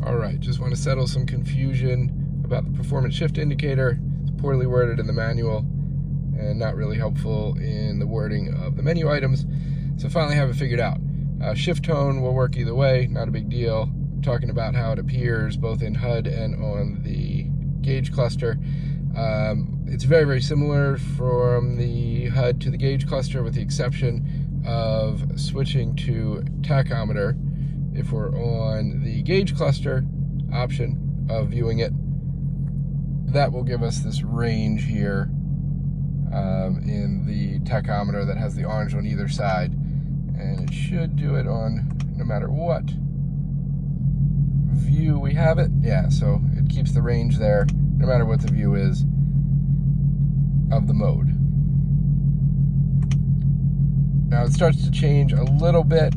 All right, just want to settle some confusion about the performance shift indicator. It's poorly worded in the manual and not really helpful in the wording of the menu items. So finally have it figured out. Shift tone will work either way, not a big deal. I'm talking about how it appears both in HUD and on the gauge cluster. It's very, very similar from the HUD to the gauge cluster, with the exception of switching to tachometer. If we're on the gauge cluster option of viewing it, that will give us this range here in the tachometer that has the orange on either side, and it should do it on no matter what view we have it. Yeah, so it keeps the range there no matter what the view is of the mode. Now it starts to change a little bit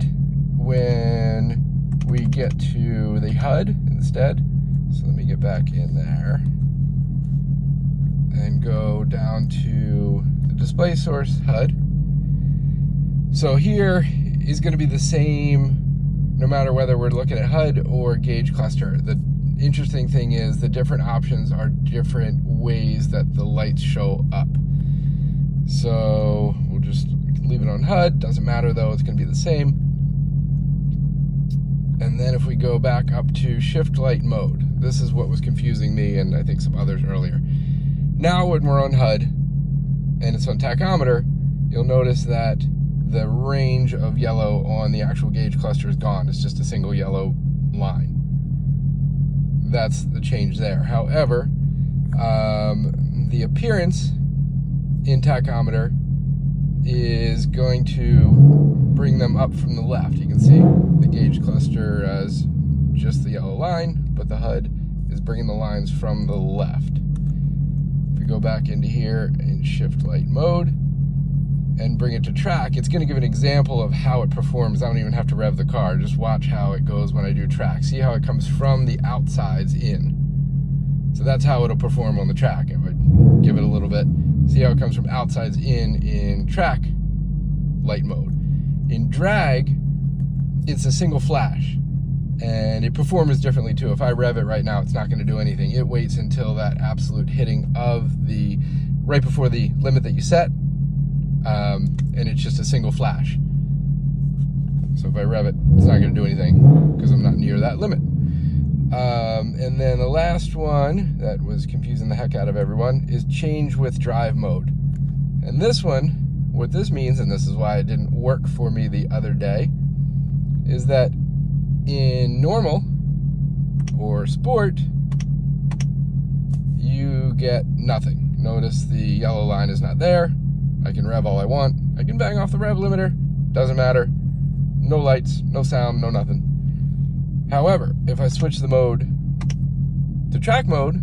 when we get to the HUD instead. So let me get back in there and go down to the display source HUD. So here is going to be the same no matter whether we're looking at HUD or gauge cluster. The interesting thing is the different options are different ways that the lights show up. So we'll just leave it on HUD, doesn't matter though, it's going to be the same. And then if we go back up to shift light mode, this is what was confusing me and I think some others earlier. Now when we're on HUD and it's on tachometer, you'll notice that the range of yellow on the actual gauge cluster is gone. It's just a single yellow line. That's the change there. However, the appearance in tachometer is going to bring them up from the left. You can see the gauge cluster as just the yellow line, but the HUD is bringing the lines from the left. If we go back into here in shift light mode and bring it to track, it's going to give an example of how it performs. I don't even have to rev the car. Just watch how it goes when I do track. See how it comes from the outsides in. So that's how it'll perform on the track. I would give it a little bit. See how it comes from outsides in track light mode. In drag, it's a single flash, and it performs differently too. If I rev it right now, it's not going to do anything. It waits until that absolute hitting of the, right before the limit that you set, and it's just a single flash. So if I rev it, it's not going to do anything because I'm not near that limit. And then the last one that was confusing the heck out of everyone is change with drive mode. And this one, what this means, and this is why it didn't work for me the other day, is that in normal or sport, you get nothing. Notice the yellow line is not there. I can rev all I want. I can bang off the rev limiter. Doesn't matter. No lights, no sound, no nothing. However, if I switch the mode to track mode,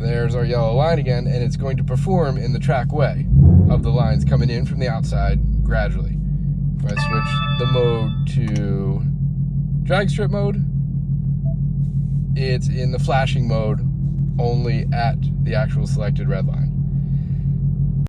there's our yellow line again, and it's going to perform in the track way of the lines coming in from the outside gradually. If I switch the mode to drag strip mode, it's in the flashing mode only at the actual selected red line.